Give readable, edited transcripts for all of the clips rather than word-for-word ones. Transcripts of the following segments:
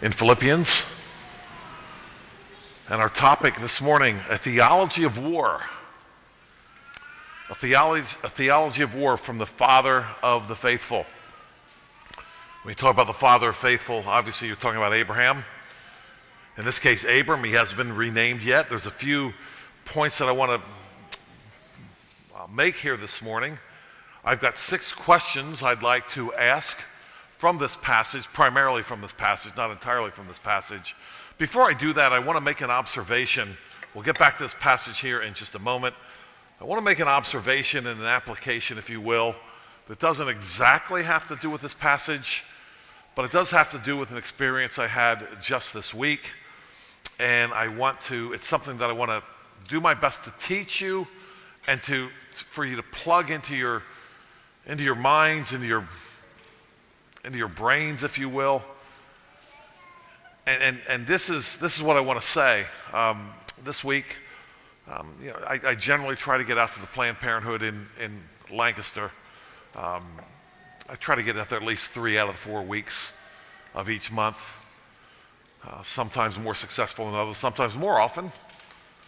in Philippians. And our topic this morning, a theology of war. A theology of war from the father of the faithful. When you talk about the father of faithful, obviously you're talking about Abraham. In this case, Abram. He hasn't been renamed yet. There's a few points that I want to make here this morning. I've got 6 questions I'd like to ask from this passage, primarily from this passage, not entirely from this passage. Before I do that, I want to make an observation. We'll get back to this passage here in just a moment. I want to make an observation and an application, if you will, that doesn't exactly have to do with this passage, but it does have to do with an experience I had just this week. And it's something that I want to do my best to teach you and for you to plug into your minds, into your brains, if you will. And this is what I want to say. This week, I generally try to get out to the Planned Parenthood in Lancaster. I try to get out there at least 3 out of 4 weeks of each month. Sometimes more successful than others, sometimes more often,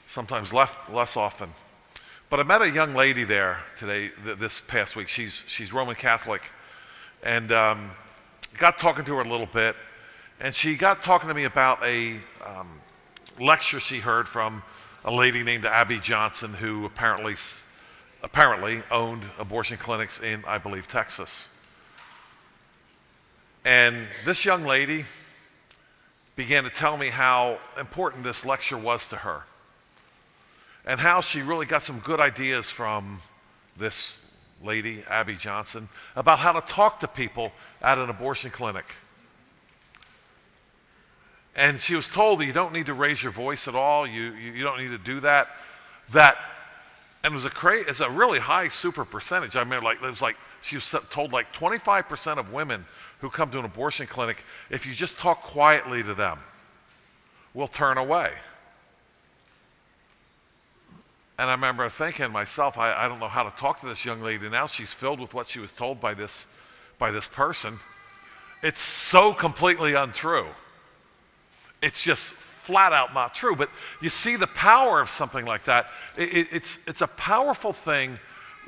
sometimes less often. But I met a young lady there this past week. She's Roman Catholic, and got talking to her a little bit, and she got talking to me about a lecture she heard from a lady named Abby Johnson, who apparently owned abortion clinics in, I believe, Texas. And this young lady began to tell me how important this lecture was to her, and how she really got some good ideas from this lady, Abby Johnson, about how to talk to people at an abortion clinic. And she was told that you don't need to raise your voice at all, you don't need to do that. And it's a really high super percentage. I mean, she was told 25% of women who come to an abortion clinic, if you just talk quietly to them, will turn away. And I remember thinking to myself, I don't know how to talk to this young lady now. She's filled with what she was told by this person. It's so completely untrue. It's just flat out not true. But you see the power of something like that. It's a powerful thing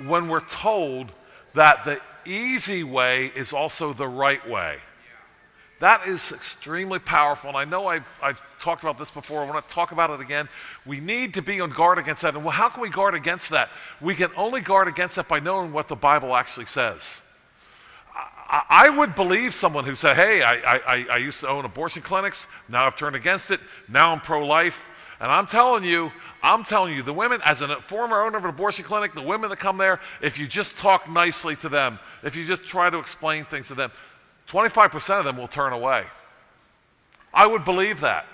when we're told that the easy way is also the right way. That is extremely powerful, and I know I've talked about this before. I want to talk about it again. We need to be on guard against that. And how can we guard against that? We can only guard against that by knowing what the Bible actually says. I would believe someone who said, hey, I used to own abortion clinics, now I've turned against it, now I'm pro-life. And I'm telling you, the women, as a former owner of an abortion clinic, the women that come there, if you just talk nicely to them, if you just try to explain things to them, 25% of them will turn away. I would believe that,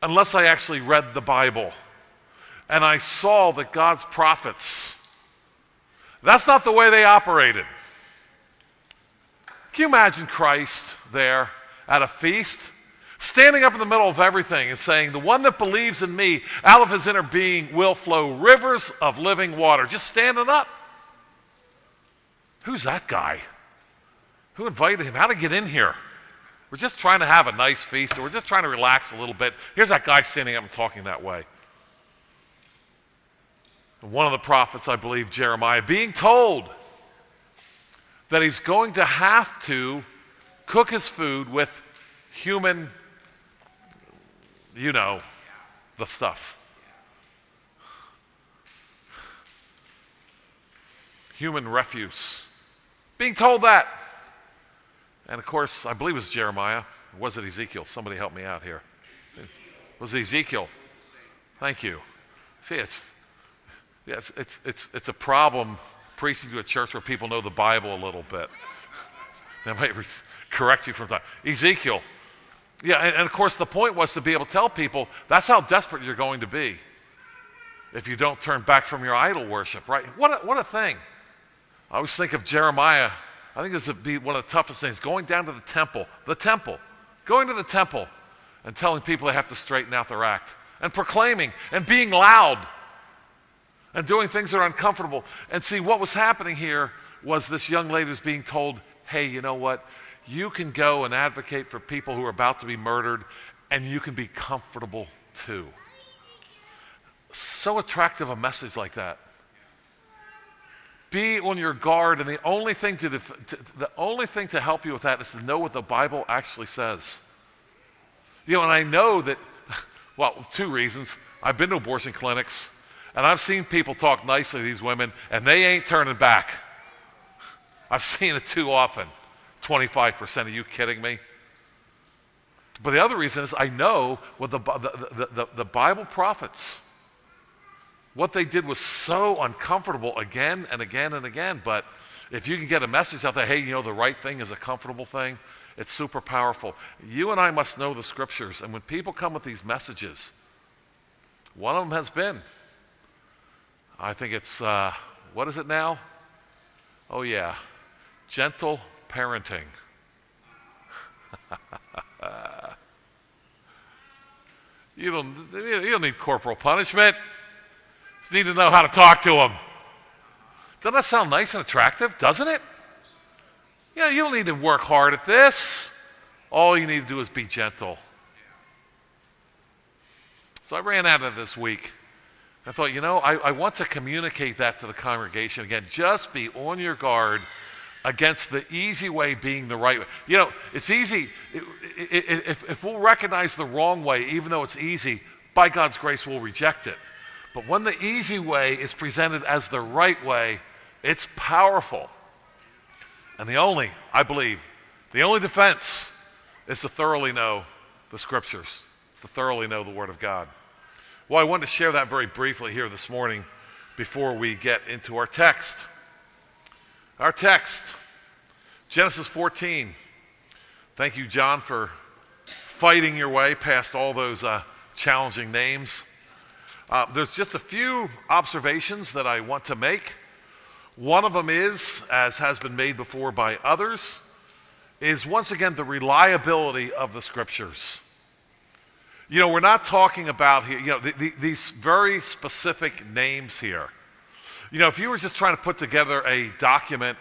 unless I actually read the Bible and I saw that God's prophets, that's not the way they operated. Can you imagine Christ there at a feast, standing up in the middle of everything and saying, the one that believes in me, out of his inner being will flow rivers of living water, just standing up? Who's that guy? Who invited him? How to get in here? We're just trying to have a nice feast, and we're just trying to relax a little bit. Here's that guy standing up and talking that way. And one of the prophets, I believe, Jeremiah, being told that he's going to have to cook his food with human, the stuff. Human refuse. Being told that. And of course, I believe it was Jeremiah. Or was it Ezekiel? Somebody help me out here. Was it Ezekiel? Thank you. See, it's a problem preaching to a church where people know the Bible a little bit. That might correct you from time. Ezekiel. Yeah, and of course the point was to be able to tell people that's how desperate you're going to be if you don't turn back from your idol worship, right? What a thing. I always think of Jeremiah. I think this would be one of the toughest things, going down to the temple, going to the temple and telling people they have to straighten out their act, and proclaiming and being loud and doing things that are uncomfortable. And see, what was happening here was this young lady was being told, hey, you know what? you can go and advocate for people who are about to be murdered, and you can be comfortable too. So attractive, a message like that. Be on your guard, and the only thing to help you with that is to know what the Bible actually says. You know, and I know that, well, two reasons. I've been to abortion clinics, and I've seen people talk nicely to these women, and they ain't turning back. I've seen it too often. 25%, are you kidding me? But the other reason is I know what the Bible prophets, what they did was so uncomfortable again and again and again. But if you can get a message out there, hey, you know, the right thing is a comfortable thing, it's super powerful. You and I must know the scriptures. And when people come with these messages, one of them has been, I think it's, what is it now? Oh yeah, gentle parenting. You don't need corporal punishment. You just need to know how to talk to them. Doesn't that sound nice and attractive, doesn't it? Yeah, you don't need to work hard at this. All you need to do is be gentle. So I ran out of this week. I thought, you know, I want to communicate that to the congregation. Again, just be on your guard against the easy way being the right way. You know, it's easy. If we'll recognize the wrong way, even though it's easy, by God's grace, we'll reject it. But when the easy way is presented as the right way, it's powerful. And I believe, the only defense is to thoroughly know the scriptures, to thoroughly know the Word of God. Well, I wanted to share that very briefly here this morning before we get into our text. Our text, Genesis 14. Thank you, John, for fighting your way past all those challenging names. There's just a few observations that I want to make. One of them is, as has been made before by others, is once again the reliability of the scriptures. You know, we're not talking about here, you know, these very specific names here. You know, if you were just trying to put together a document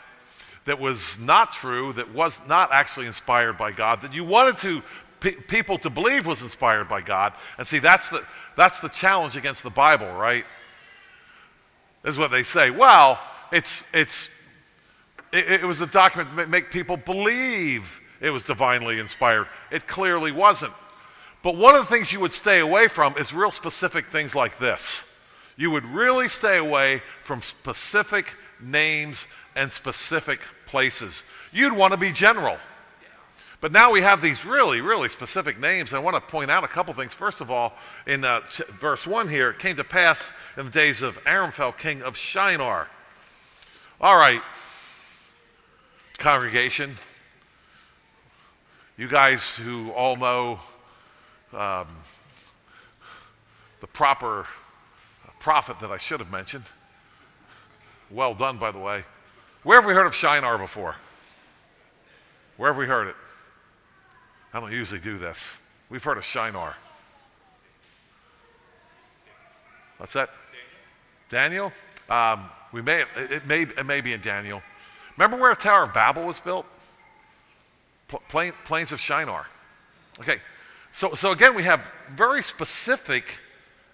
that was not true, that was not actually inspired by God, that you wanted people to believe was inspired by God, and see, that's the challenge against the Bible, right? This is what they say. Well, it was a document to make people believe it was divinely inspired. It clearly wasn't. But one of the things you would stay away from is real specific things like this. You would really stay away from specific names and specific places. You'd want to be general. But now we have these really, really specific names. I want to point out a couple things. First of all, in verse 1 here, it came to pass in the days of Aramphel, king of Shinar. All right, congregation, you guys who all know the proper prophet that I should have mentioned. Well done, by the way. Where have we heard of Shinar before? Where have we heard it? I don't usually do this. We've heard of Shinar. What's that? Daniel? It may be in Daniel. Remember where the Tower of Babel was built? Plains of Shinar. Okay. So again, we have very specific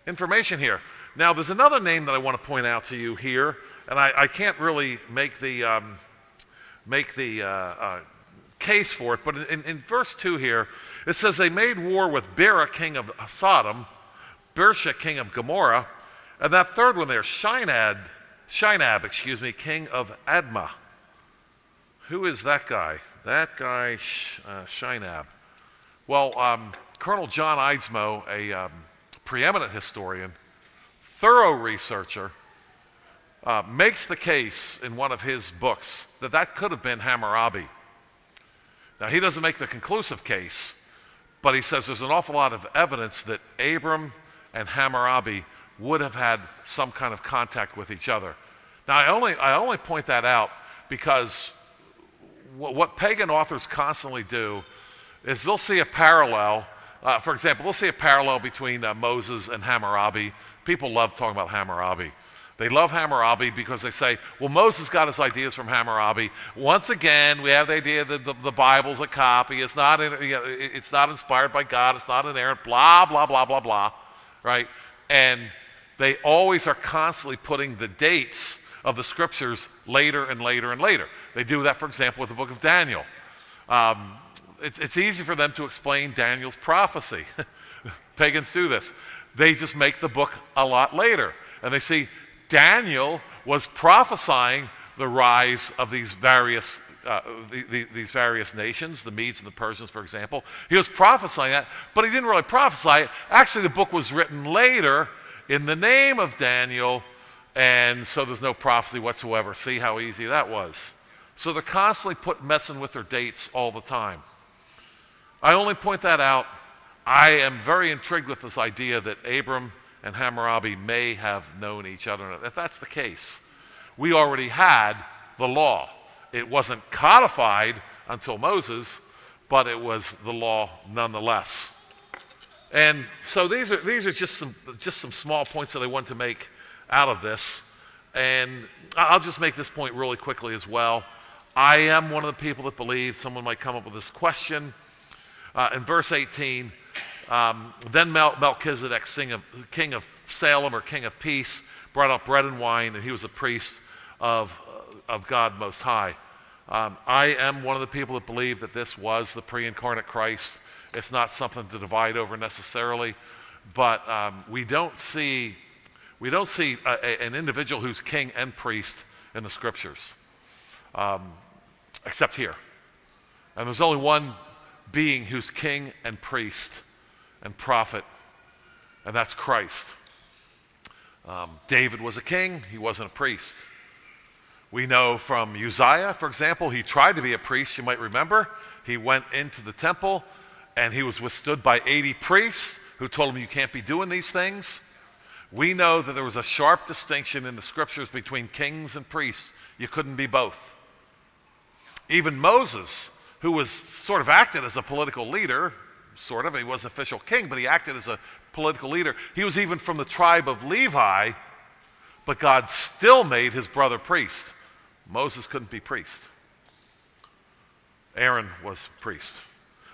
information here. Now, there's another name that I want to point out to you here, and I can't really make the case for it, but in verse 2 here, it says they made war with Bera, king of Sodom, Bersha, king of Gomorrah, and that third one there, Shinab, king of Admah. Who is that guy? That guy, Shinab. Well, Colonel John Eidsmoe, a preeminent historian, thorough researcher, makes the case in one of his books that could have been Hammurabi. Now, he doesn't make the conclusive case, but he says there's an awful lot of evidence that Abram and Hammurabi would have had some kind of contact with each other. Now, I only point that out because what pagan authors constantly do is they'll see a parallel. For example, they'll see a parallel between Moses and Hammurabi. People love talking about Hammurabi. They love Hammurabi because they say, well, Moses got his ideas from Hammurabi. Once again, we have the idea that the Bible's a copy. It's not, it's not inspired by God. It's not inerrant, blah, blah, blah, blah, blah, right? And they always are constantly putting the dates of the scriptures later and later and later. They do that, for example, with the book of Daniel. It's easy for them to explain Daniel's prophecy. Pagans do this. They just make the book a lot later. And they see Daniel was prophesying the rise of these various nations, the Medes and the Persians, for example. He was prophesying that, but he didn't really prophesy it. Actually, the book was written later in the name of Daniel, and so there's no prophecy whatsoever. See how easy that was. So they're constantly messing with their dates all the time. I only point that out. I am very intrigued with this idea that Abram and Hammurabi may have known each other. If that's the case, we already had the law. It wasn't codified until Moses, but it was the law nonetheless. And so these are just some small points that I want to make out of this. And I'll just make this point really quickly as well. I am one of the people that believe, someone might come up with this question. In verse 18, then Melchizedek, king of Salem, or king of peace, brought up bread and wine, and he was a priest of God Most High. I am one of the people that believe that this was the pre-incarnate Christ. It's not something to divide over necessarily, but we don't see an individual who's king and priest in the scriptures, except here. And there's only one being who's king and priest and prophet, and that's Christ. David was a king, he wasn't a priest. We know from Uzziah, for example, he tried to be a priest, you might remember. He went into the temple and he was withstood by 80 priests who told him, you can't be doing these things. We know that there was a sharp distinction in the scriptures between kings and priests. You couldn't be both. Even Moses, who was sort of acted as a political leader, sort of, he was official king, but he acted as a political leader. He was even from the tribe of Levi, but God still made his brother priest. Moses couldn't be priest. Aaron was priest.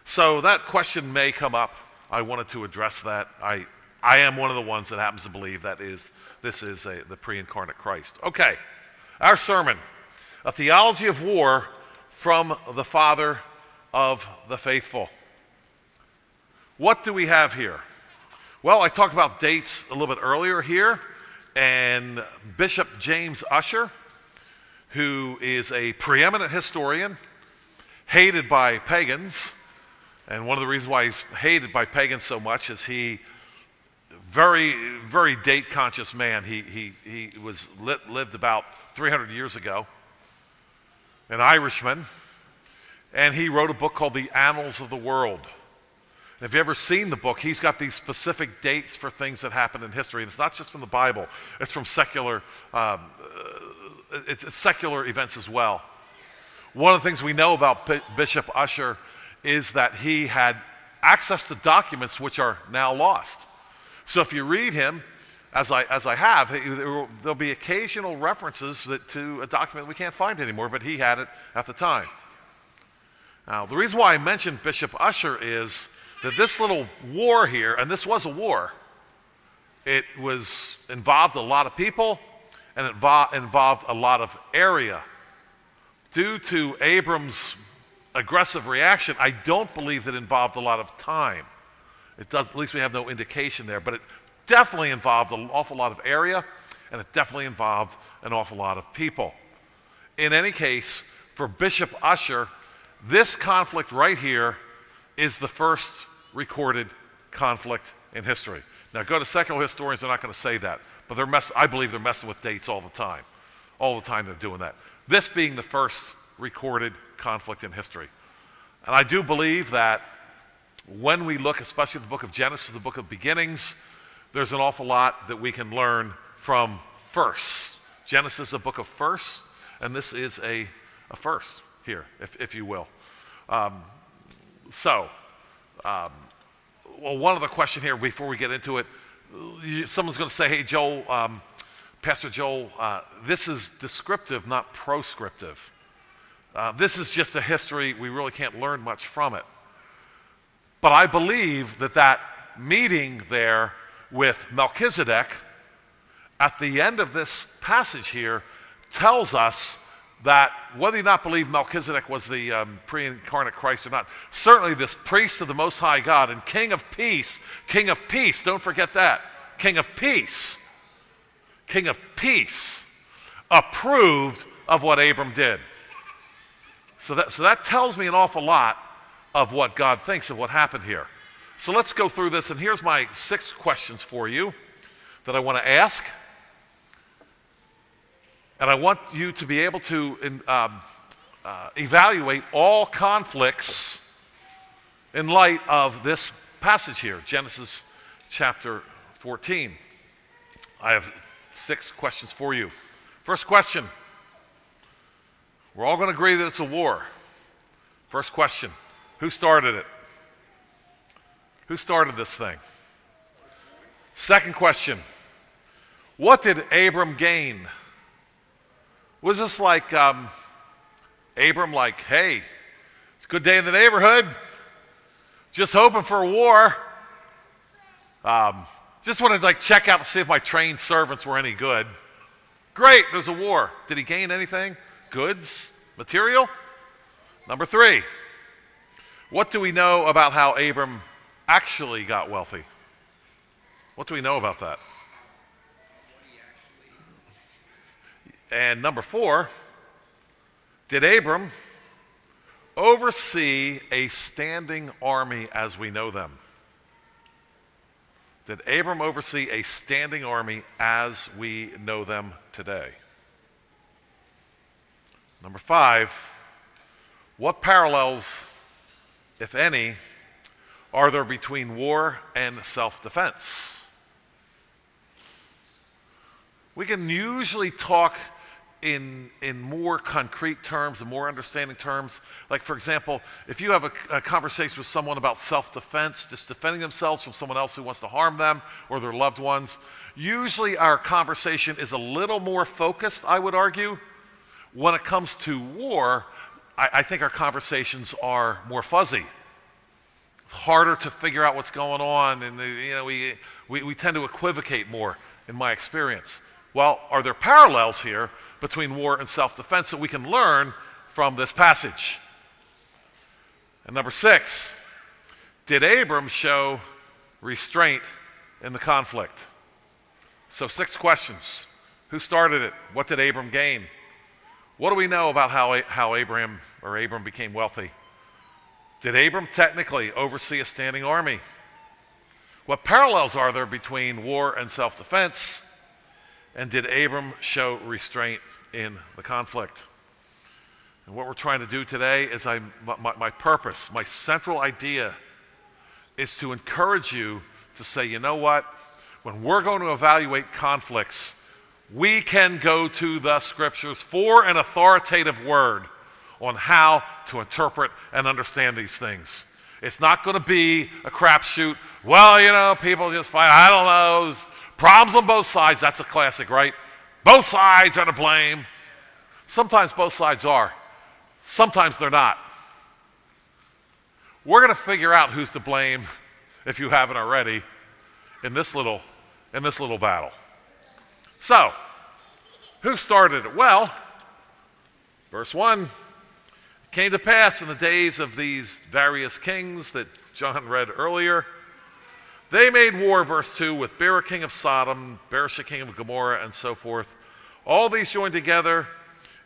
So that question may come up. I wanted to address that. I am one of the ones that happens to believe that this is the pre-incarnate Christ. Okay, our sermon, a theology of war from the Father of the faithful. What do we have here? Well, I talked about dates a little bit earlier here, and Bishop James Ussher, who is a preeminent historian, hated by pagans, and one of the reasons why he's hated by pagans so much is he, very, very date-conscious man. He lived about 300 years ago, an Irishman, and he wrote a book called The Annals of the World. If you've ever seen the book, he's got these specific dates for things that happened in history, and it's not just from the Bible; it's from secular events as well. One of the things we know about Bishop Ussher is that he had access to documents which are now lost. So if you read him, as I have, there'll be occasional references to a document we can't find anymore, but he had it at the time. Now, the reason why I mentioned Bishop Ussher is that this little war here, and this was a war, it involved a lot of people, and it involved a lot of area. Due to Abram's aggressive reaction, I don't believe it involved a lot of time. It does, at least we have no indication there, but it definitely involved an awful lot of area, and it definitely involved an awful lot of people. In any case, for Bishop Ussher, this conflict right here is the first recorded conflict in history. Now, go to secular historians, they're not going to say that, but I believe they're messing with dates all the time. All the time they're doing that. This being the first recorded conflict in history. And I do believe that when we look, especially at the book of Genesis, the book of beginnings, there's an awful lot that we can learn from firsts. Genesis is a book of firsts, and this is a first here, if you will. Well, one other question here before we get into it. Someone's going to say, hey, Joel, Pastor Joel, this is descriptive, not proscriptive. This is just a history. We really can't learn much from it. But I believe that meeting there with Melchizedek at the end of this passage here tells us that whether you not believe Melchizedek was the pre-incarnate Christ or not, certainly this priest of the Most High God and King of Peace, don't forget that, King of Peace, approved of what Abram did. So that tells me an awful lot of what God thinks of what happened here. So let's go through this, and here's my 6 questions for you that I want to ask. And I want you to be able to evaluate all conflicts in light of this passage here, Genesis chapter 14. I have 6 questions for you. First question. We're all going to agree that it's a war. First question. Who started it? Who started this thing? Second question. What did Abram gain? Was this like Abram like, hey, it's a good day in the neighborhood, just hoping for a war, just wanted to like check out to see if my trained servants were any good. Great, there's a war. Did he gain anything? Goods? Material? Number 3, what do we know about how Abram actually got wealthy? What do we know about that? And number 4, did Abram oversee a standing army as we know them? Did Abram oversee a standing army as we know them today? Number 5, what parallels, if any, are there between war and self-defense? We can usually talk in more concrete terms and more understanding terms. Like, for example, if you have a conversation with someone about self-defense, just defending themselves from someone else who wants to harm them or their loved ones, usually our conversation is a little more focused, I would argue. When it comes to war, I think our conversations are more fuzzy. It's harder to figure out what's going on, and we tend to equivocate more, in my experience. Well, are there parallels here between war and self-defense that we can learn from this passage? And number 6, did Abram show restraint in the conflict? So 6 questions. Who started it? What did Abram gain? What do we know about how Abram became wealthy? Did Abram technically oversee a standing army? What parallels are there between war and self-defense? And did Abram show restraint in the conflict? And what we're trying to do today is my purpose, my central idea is to encourage you to say, you know what? When we're going to evaluate conflicts, we can go to the scriptures for an authoritative word on how to interpret and understand these things. It's not going to be a crapshoot. Well, people just fight. I don't know. Problems on both sides. That's a classic, right? Both sides are to blame. Sometimes both sides are. Sometimes they're not. We're going to figure out who's to blame, if you haven't already, in this little battle. So, who started it? Well, verse 1, it came to pass in the days of these various kings that John read earlier, they made war, verse 2, with Bera king of Sodom, Beresh king of Gomorrah, and so forth. All these joined together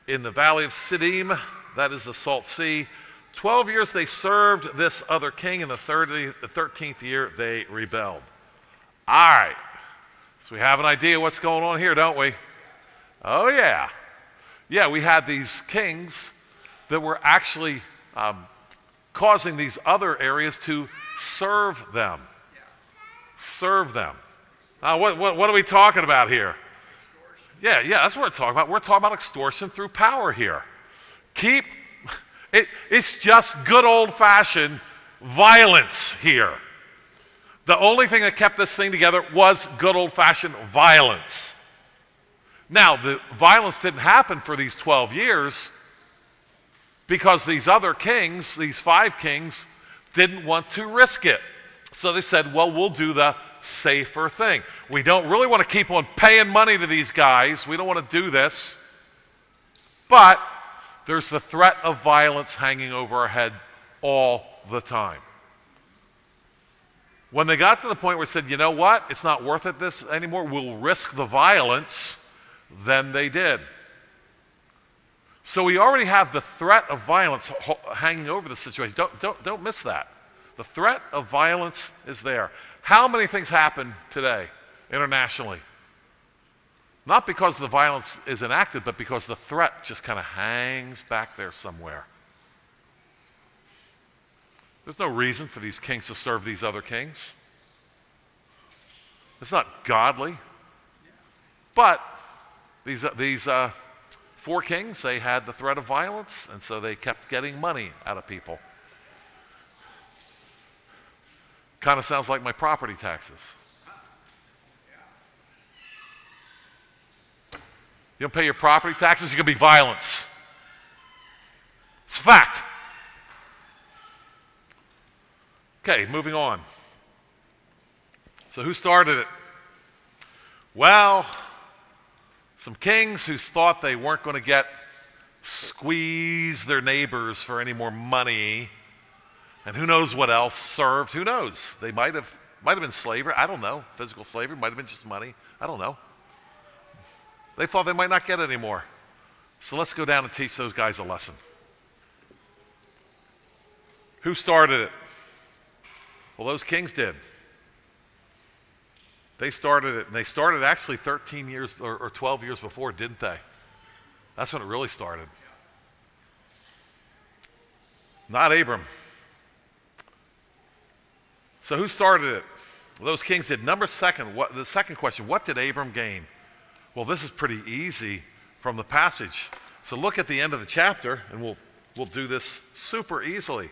in the valley of Siddim, that is the Salt Sea. 12 years they served this other king, and the 13th year they rebelled. All right, so we have an idea what's going on here, don't we? Oh yeah. Yeah, we had these kings that were actually causing these other areas to serve them. Serve them. Now, what are we talking about here? Yeah, that's what we're talking about. We're talking about extortion through power here. It's just good old-fashioned violence here. The only thing that kept this thing together was good old-fashioned violence. Now, the violence didn't happen for these 12 years because these other kings, these 5 kings, didn't want to risk it. So they said, well, we'll do the safer thing. We don't really want to keep on paying money to these guys. We don't want to do this. But there's the threat of violence hanging over our head all the time. When they got to the point where they said, you know what, it's not worth it this anymore, we'll risk the violence, then they did. So we already have the threat of violence hanging over the situation. Don't miss that. The threat of violence is there. How many things happen today internationally? Not because the violence is enacted, but because the threat just kind of hangs back there somewhere. There's no reason for these kings to serve these other kings. It's not godly. But these 4 kings, they had the threat of violence, and so they kept getting money out of people. Kind of sounds like my property taxes. You don't pay your property taxes, you're going to be violence. It's a fact. Okay, moving on. So who started it? Well, some kings who thought they weren't going to squeeze their neighbors for any more money, and who knows what else served. Who knows? They might have been slavery. I don't know. Physical slavery might have been just money. I don't know. They thought they might not get any more. So let's go down and teach those guys a lesson. Who started it? Well, those kings did. They started it, and they started actually 13 years or 12 years before, didn't they? That's when it really started. Not Abram. So who started it? Well, those kings did. The second question, what did Abram gain? Well, this is pretty easy from the passage. So look at the end of the chapter, and we'll do this super easily.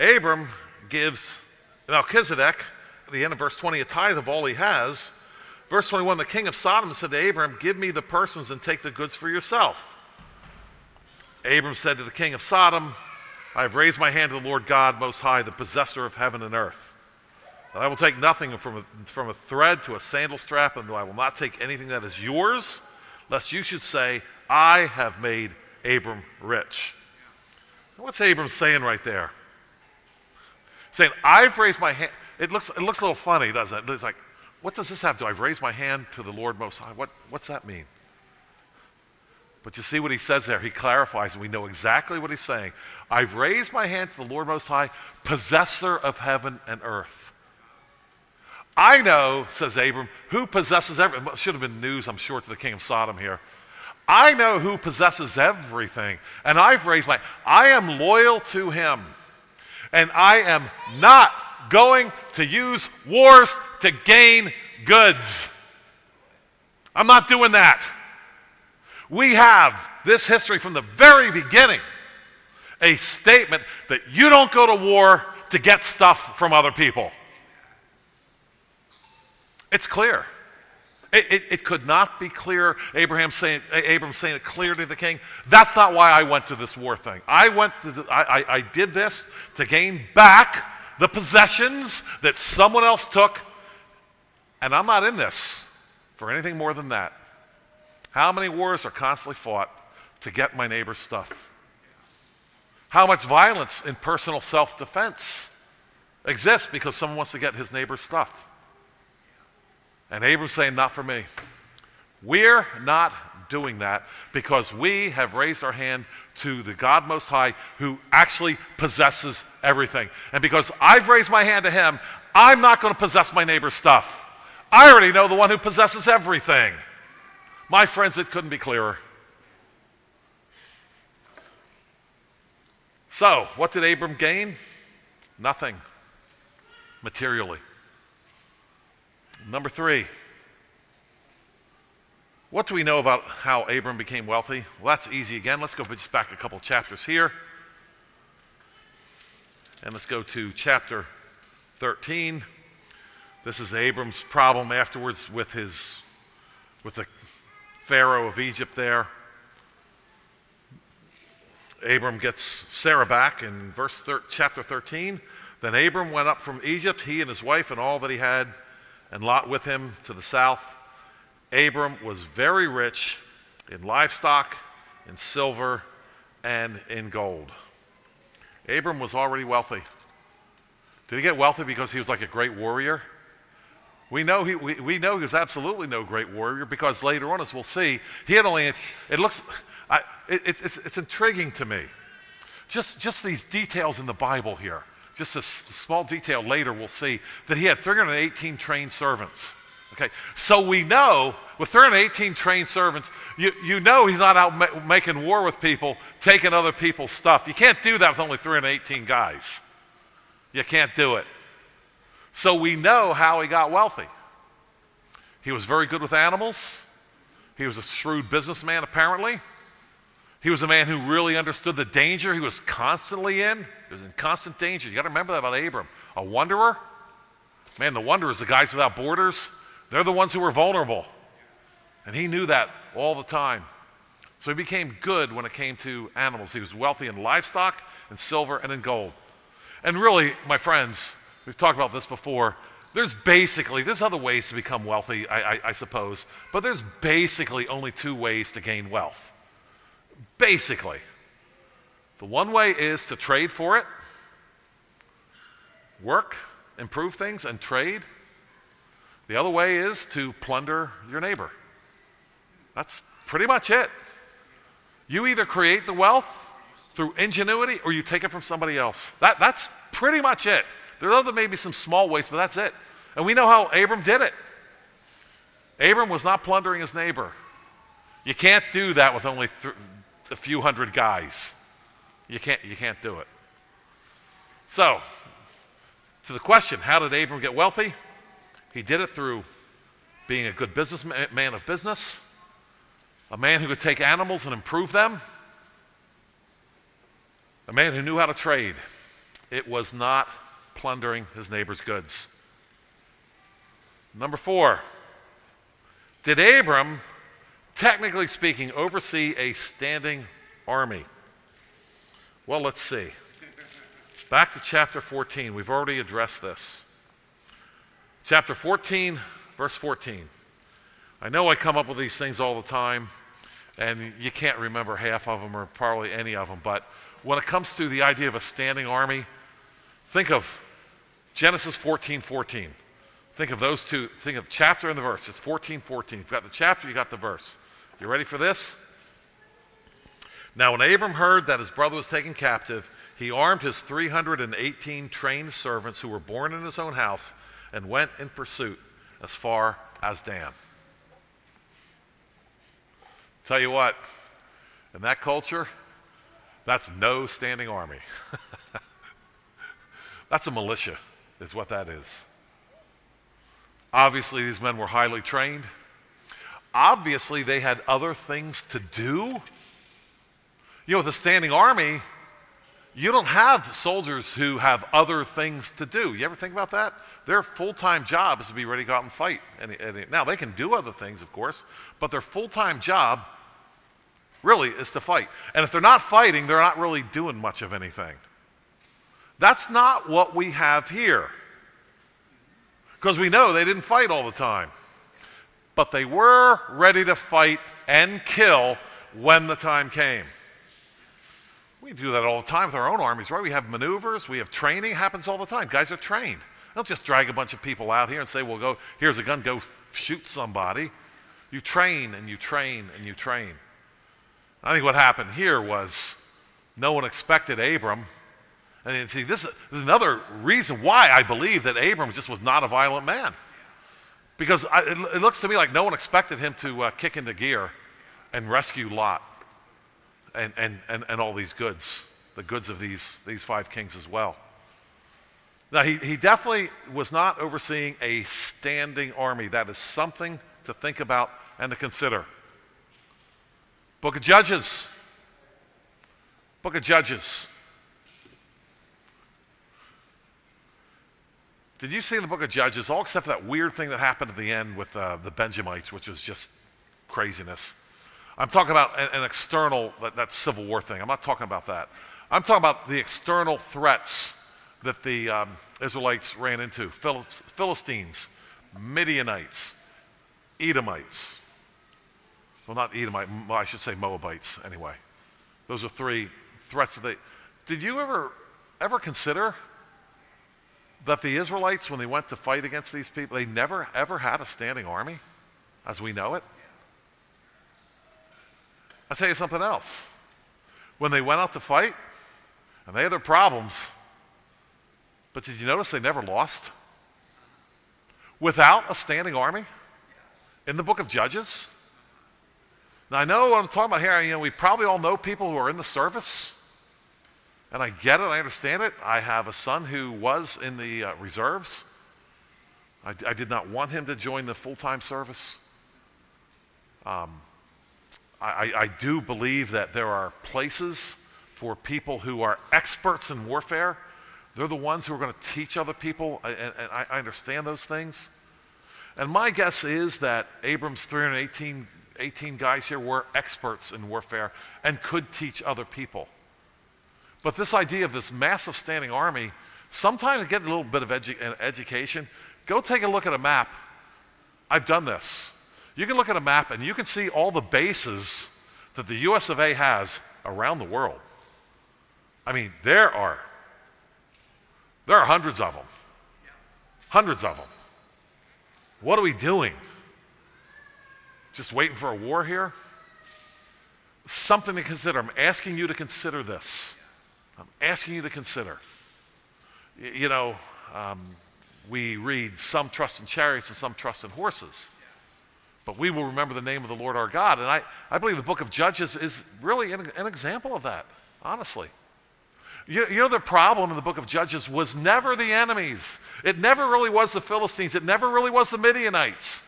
Abram gives Melchizedek, at the end of verse 20, a tithe of all he has. Verse 21, the king of Sodom said to Abram, give me the persons and take the goods for yourself. Abram said to the king of Sodom, I have raised my hand to the Lord God Most High, the possessor of heaven and earth. And I will take nothing from a thread to a sandal strap, and I will not take anything that is yours, lest you should say, I have made Abram rich. What's Abram saying right there? Saying, I've raised my hand. It looks a little funny, doesn't it? It's like, what does this have to do? I've raised my hand to the Lord Most High. What's that mean? But you see what he says there. He clarifies, and we know exactly what he's saying. I've raised my hand to the Lord Most High, possessor of heaven and earth. I know, says Abram, who possesses everything. Should have been news, I'm sure, to the king of Sodom here. I know who possesses everything, and I am loyal to him, and I am not going to use wars to gain goods. I'm not doing that. We have this history from the very beginning, a statement that you don't go to war to get stuff from other people. It's clear. It could not be clearer. Abram saying it clear to the king. That's not why I went to this war thing. I did this to gain back the possessions that someone else took, and I'm not in this for anything more than that. How many wars are constantly fought to get my neighbor's stuff? How much violence in personal self-defense exists because someone wants to get his neighbor's stuff? And Abram's saying, not for me. We're not doing that because we have raised our hand to the God Most High who actually possesses everything. And because I've raised my hand to him, I'm not going to possess my neighbor's stuff. I already know the one who possesses everything. My friends, it couldn't be clearer. So, what did Abram gain? Nothing, materially. Number 3, what do we know about how Abram became wealthy? Well, that's easy again. Let's go just back a couple chapters here. And let's go to chapter 13. This is Abram's problem afterwards with his with the Pharaoh of Egypt there. Abram gets Sarah back in chapter 13. Then Abram went up from Egypt, he and his wife and all that he had, and Lot with him to the south. Abram was very rich in livestock, in silver, and in gold. Abram was already wealthy. Did he get wealthy because he was like a great warrior? We know he was absolutely no great warrior, because later on, as we'll see, he had only, it's intriguing to me. Just these details in the Bible here. Just a small detail later we'll see that he had 318 trained servants. Okay, so we know with 318 trained servants, you know he's not out making war with people, taking other people's stuff. You can't do that with only 318 guys. You can't do it. So we know how he got wealthy. He was very good with animals. He was a shrewd businessman, apparently. He was a man who really understood the danger he was constantly in. He was in constant danger. You got to remember that about Abram. A wanderer? Man, the wanderers, the guys without borders, they're the ones who were vulnerable. And he knew that all the time. So he became good when it came to animals. He was wealthy in livestock, in silver, and in gold. And really, my friends, we've talked about this before, there's other ways to become wealthy, I suppose, but there's basically only two ways to gain wealth. Basically. The one way is to trade for it, work, improve things, and trade. The other way is to plunder your neighbor. That's pretty much it. You either create the wealth through ingenuity or you take it from somebody else. That's pretty much it. There are maybe some small ways, but that's it. And we know how Abram did it. Abram was not plundering his neighbor. You can't do that with only a few hundred guys. You can't do it. So, to the question, how did Abram get wealthy? He did it through being a good man of business, a man who could take animals and improve them, a man who knew how to trade. It was not plundering his neighbor's goods. Number 4, did Abram, technically speaking, oversee a standing army? Well, let's see. Back to chapter 14. We've already addressed this. Chapter 14, verse 14. I know I come up with these things all the time, and you can't remember half of them or probably any of them, but when it comes to the idea of a standing army, think of Genesis 14:14. Think of those two. Think of the chapter and the verse. It's 14:14. You've got the chapter, you got the verse. You ready for this? Now when Abram heard that his brother was taken captive, he armed his 318 trained servants who were born in his own house and went in pursuit as far as Dan. Tell you what, in that culture, that's no standing army. That's a militia, is what that is. Obviously, these men were highly trained. Obviously, they had other things to do. You know, with a standing army, you don't have soldiers who have other things to do. You ever think about that? Their full-time job is to be ready to go out and fight. Now, they can do other things, of course, but their full-time job really is to fight. And if they're not fighting, they're not really doing much of anything. That's not what we have here. Because we know they didn't fight all the time. But they were ready to fight and kill when the time came. We do that all the time with our own armies, right? We have maneuvers, we have training, happens all the time. Guys are trained. Don't just drag a bunch of people out here and say, well, go, here's a gun, go shoot somebody. You train and you train and you train. I think what happened here was no one expected Abram. And see, this is another reason why I believe that Abram just was not a violent man. Because it looks to me like no one expected him to kick into gear and rescue Lot and all these goods, the goods of these 5 kings as well. Now, he definitely was not overseeing a standing army. That is something to think about and to consider. Book of Judges. Book of Judges. Did you see in the book of Judges, all except for that weird thing that happened at the end with the Benjamites, which was just craziness. I'm talking about an external, that Civil War thing. I'm not talking about that. I'm talking about the external threats that the Israelites ran into. Philistines, Midianites, Edomites. Well, not Edomite, well, I should say Moabites anyway. Those are three threats that they... Did you ever consider that the Israelites, when they went to fight against these people, they never ever had a standing army as we know it? I'll tell you something else. When they went out to fight, and they had their problems, but did you notice they never lost? Without a standing army? In the book of Judges? Now I know what I'm talking about here. We probably all know people who are in the service. And I get it, I understand it. I have a son who was in the reserves. I did not want him to join the full-time service. I do believe that there are places for people who are experts in warfare. They're the ones who are going to teach other people, and I understand those things. And my guess is that Abram's 318 guys here were experts in warfare and could teach other people. But this idea of this massive standing army, sometimes get a little bit of education. Go take a look at a map. I've done this. You can look at a map and you can see all the bases that the US of A has around the world. I mean, there are hundreds of them. Hundreds of them. What are we doing? Just waiting for a war here? Something to consider. I'm asking you to consider this. I'm asking you to consider. We read, some trust in chariots and some trust in horses. But we will remember the name of the Lord our God. And I believe the book of Judges is really an example of that, honestly. You know, the problem in the book of Judges was never the enemies. It never really was the Philistines. It never really was the Midianites.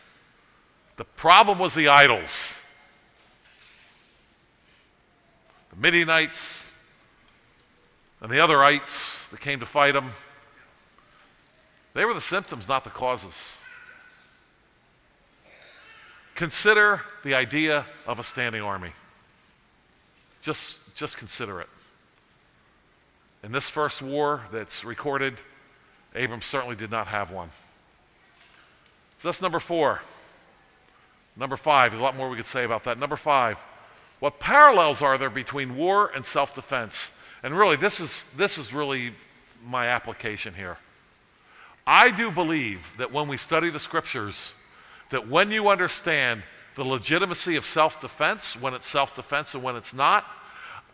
The problem was the idols. The Midianites and the otherites that came to fight them, they were the symptoms, not the causes. Consider the idea of a standing army. Just consider it. In this first war that's recorded, Abram certainly did not have one. So that's number 4. Number 5, there's a lot more we could say about that. Number 5, what parallels are there between war and self-defense? And really, this is really my application here. I do believe that when we study the scriptures, that when you understand the legitimacy of self-defense, when it's self-defense and when it's not,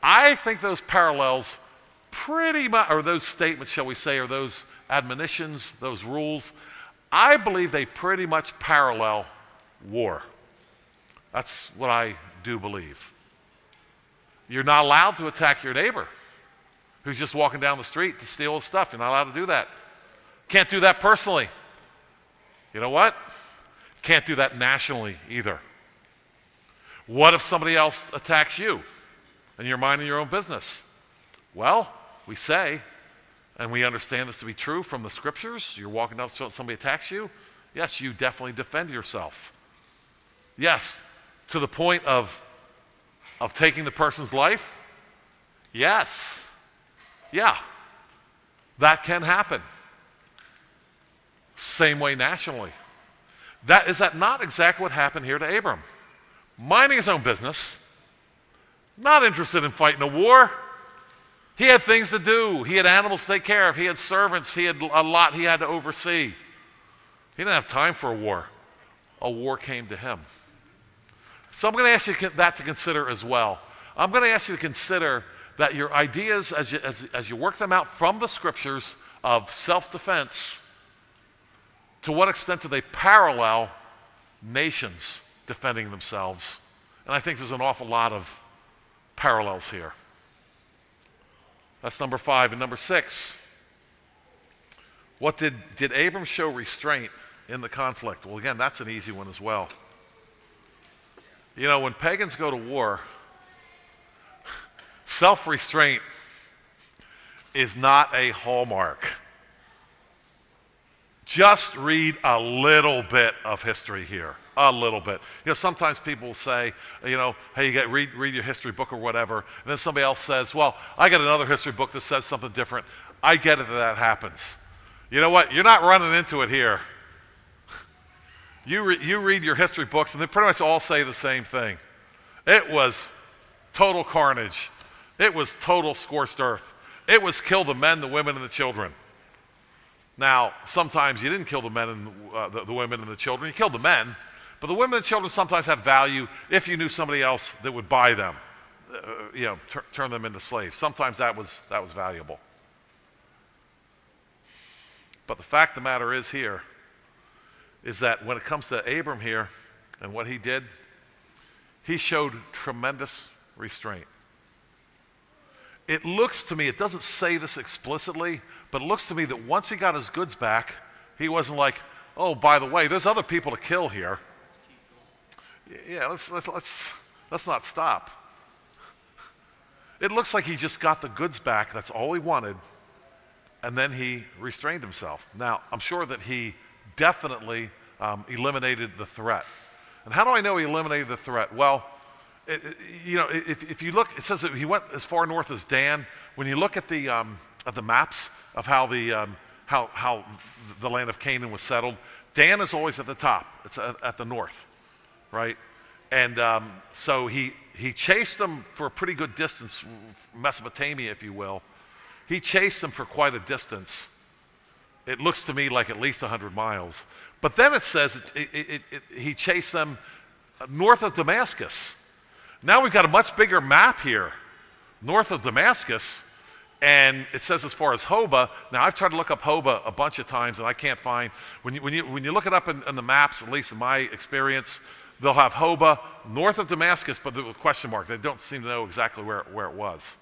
I think those parallels pretty much, or those statements, shall we say, or those admonitions, those rules, I believe they pretty much parallel war. That's what I do believe. You're not allowed to attack your neighbor who's just walking down the street to steal his stuff. You're not allowed to do that. Can't do that personally. You know what? Can't do that nationally either. What if somebody else attacks you and you're minding your own business? Well, we say, and we understand this to be true from the scriptures, you're walking down the street, somebody attacks you, yes, you definitely defend yourself. Yes, to the point of taking the person's life? Yes. Yeah, that can happen. Same way nationally. Is that not exactly what happened here to Abram? Minding his own business, not interested in fighting a war. He had things to do. He had animals to take care of. He had servants. He had a lot he had to oversee. He didn't have time for a war. A war came to him. So I'm going to ask you that to consider as well. I'm going to ask you to consider that your ideas, as you work them out from the scriptures of self-defense, to what extent do they parallel nations defending themselves? And I think there's an awful lot of parallels here. That's number 5. And number 6, what did Abram show restraint in the conflict? Well, again, that's an easy one as well. You know, when pagans go to war, self-restraint is not a hallmark. Just read a little bit of history here, a little bit. Sometimes people say, hey, read your history book or whatever, and then somebody else says, well, I got another history book that says something different. I get it that happens. You know what? You're not running into it here. You read your history books, and they pretty much all say the same thing. It was total carnage. It was total scorched earth. It was kill the men, the women, and the children. Now, sometimes you didn't kill the men and the women and the children. You killed the men, but the women and children sometimes had value if you knew somebody else that would buy them, turn them into slaves. Sometimes that was valuable. But the fact of the matter is here is that when it comes to Abram here and what he did, he showed tremendous restraint. It looks to me, it doesn't say this explicitly, but it looks to me that once he got his goods back, he wasn't like, oh, by the way, there's other people to kill here. Yeah, let's not stop. It looks like he just got the goods back, that's all he wanted, and then he restrained himself. Now, I'm sure that he definitely eliminated the threat. And how do I know he eliminated the threat? Well, if you look, it says that he went as far north as Dan. When you look at the maps of how the land of Canaan was settled, Dan is always at the top. It's at the north, right? And so he chased them for a pretty good distance, Mesopotamia, if you will. He chased them for quite a distance. It looks to me like at least 100 miles. But then it says he chased them north of Damascus. Now we've got a much bigger map here, north of Damascus, and it says as far as Hobah. Now I've tried to look up Hobah a bunch of times, and I can't find. When you look it up in the maps, at least in my experience, they'll have Hobah north of Damascus, but with a question mark. They don't seem to know exactly where it was.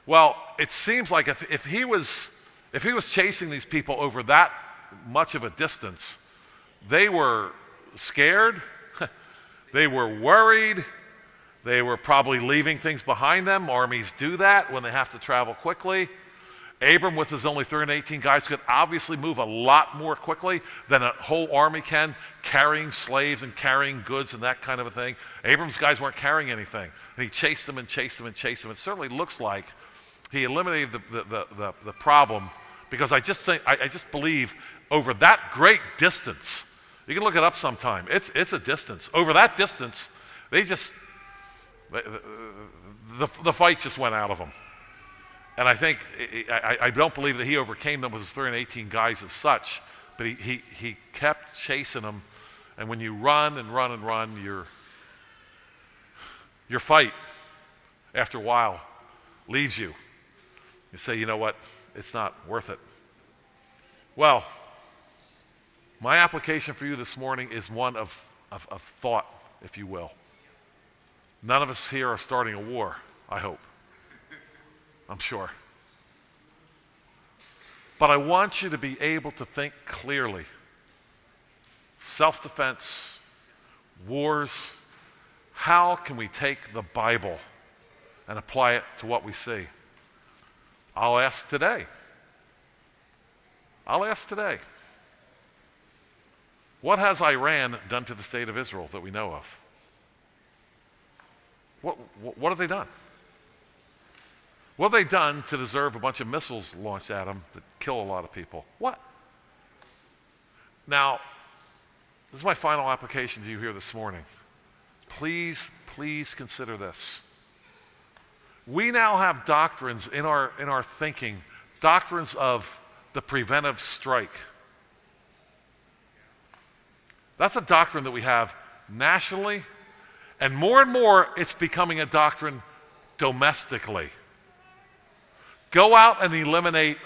Well, it seems like if he was chasing these people over that much of a distance, they were scared, they were worried. They were probably leaving things behind them. Armies do that when they have to travel quickly. Abram, with his only 318 guys, could obviously move a lot more quickly than a whole army can, carrying slaves and carrying goods and that kind of a thing. Abram's guys weren't carrying anything. And he chased them and chased them and chased them. It certainly looks like he eliminated the problem, because I just believe over that great distance, you can look it up sometime. It's a distance. Over that distance, the fight just went out of him. And I don't believe that he overcame them with his 318 guys as such, but he kept chasing them. And when you run and run and run, your fight, after a while, leaves you. You say, you know what, it's not worth it. Well, my application for you this morning is one of thought, if you will. None of us here are starting a war, I hope. I'm sure. But I want you to be able to think clearly. Self-defense, wars, how can we take the Bible and apply it to what we see? I'll ask today. What has Iran done to the state of Israel that we know of? What have they done? What have they done to deserve a bunch of missiles launched at them that kill a lot of people? What? Now, this is my final application to you here this morning. Please consider this. We now have doctrines in our thinking, doctrines of the preventive strike. That's a doctrine that we have nationally, and more it's becoming a doctrine domestically. Go out and eliminate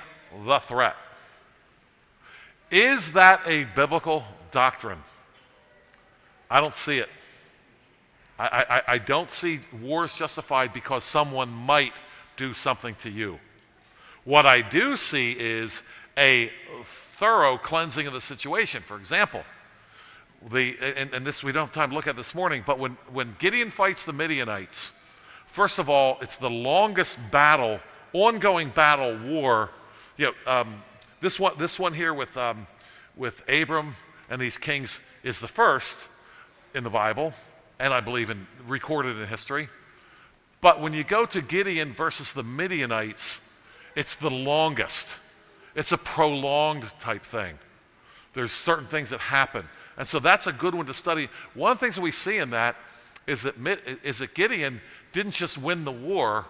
the threat. Is that a biblical doctrine? I don't see it. I don't see wars justified because someone might do something to you. What I do see is a thorough cleansing of the situation. For example, and this we don't have time to look at this morning, but when Gideon fights the Midianites, first of all, it's the longest ongoing battle war. This one here with with Abram and these kings is the first in the Bible, and I believe recorded in history. But when you go to Gideon versus the Midianites, it's the longest. It's a prolonged type thing. There's certain things that happen. And so that's a good one to study. One of the things that we see in that is that Gideon didn't just win the war,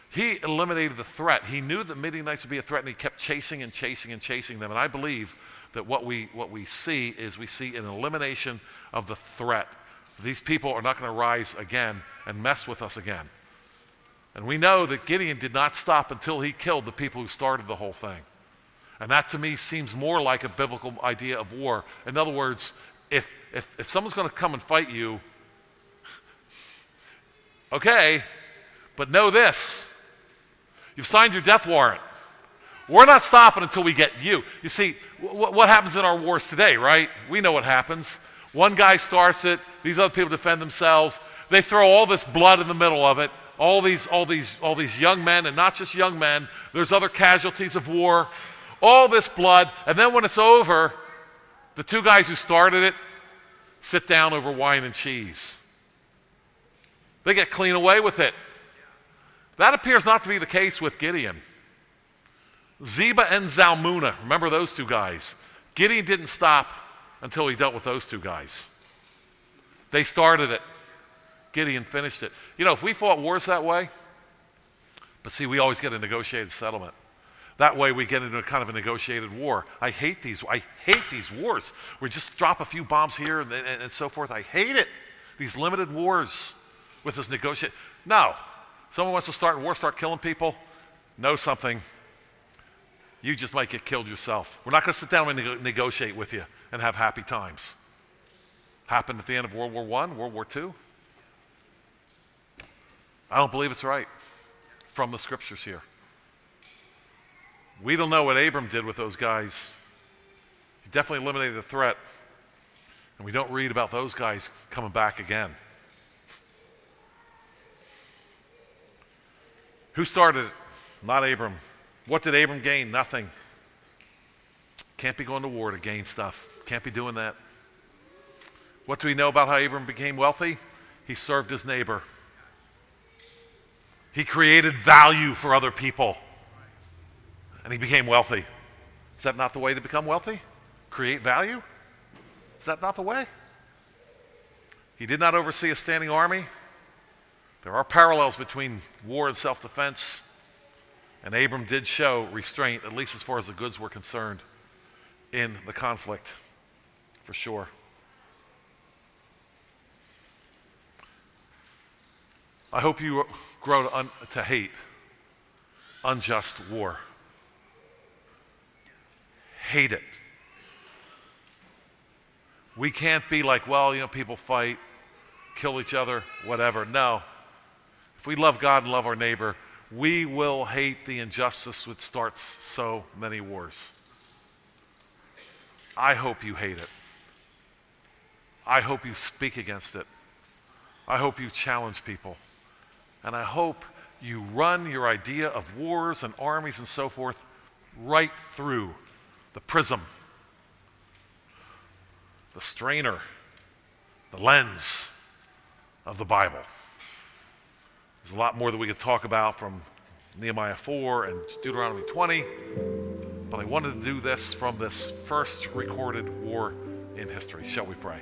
he eliminated the threat. He knew that Midianites would be a threat, and he kept chasing and chasing and chasing them. And I believe that what we see an elimination of the threat. These people are not going to rise again and mess with us again. And we know that Gideon did not stop until he killed the people who started the whole thing. And that to me seems more like a biblical idea of war. In other words, if someone's going to come and fight you, okay, but know this, you've signed your death warrant. We're not stopping until we get you. You see, what happens in our wars today, right? We know what happens. One guy starts it, these other people defend themselves. They throw all this blood in the middle of it, all these young men, and not just young men. There's other casualties of war, all this blood, and then when it's over, the two guys who started it sit down over wine and cheese. They get clean away with it. That appears not to be the case with Gideon. Zeba and Zalmunna, remember those two guys? Gideon didn't stop until he dealt with those two guys. They started it. Gideon finished it. You know, if we fought wars that way, but see, we always get a negotiated settlement. That way we get into a kind of a negotiated war. I hate these wars. We just drop a few bombs here and so forth. I hate it. These limited wars with this negotiate. No. Someone wants to start a war, start killing people. Know something. You just might get killed yourself. We're not going to sit down and negotiate with you and have happy times. Happened at the end of World War I, World War II. I don't believe it's right from the scriptures here. We don't know what Abram did with those guys. He definitely eliminated the threat. And we don't read about those guys coming back again. Who started it? Not Abram. What did Abram gain? Nothing. Can't be going to war to gain stuff. Can't be doing that. What do we know about how Abram became wealthy? He served his neighbor. He created value for other people. And he became wealthy. Is that not the way to become wealthy? Create value? Is that not the way? He did not oversee a standing army. There are parallels between war and self-defense. And Abram did show restraint, at least as far as the goods were concerned, in the conflict, for sure. I hope you grow to hate unjust war. Hate it. We can't be like, well, people fight, kill each other, whatever. No. If we love God and love our neighbor, we will hate the injustice which starts so many wars. I hope you hate it. I hope you speak against it. I hope you challenge people. And I hope you run your idea of wars and armies and so forth right through the prism, the strainer, the lens of the Bible. There's a lot more that we could talk about from Nehemiah 4 and Deuteronomy 20, but I wanted to do this from this first recorded war in history. Shall we pray?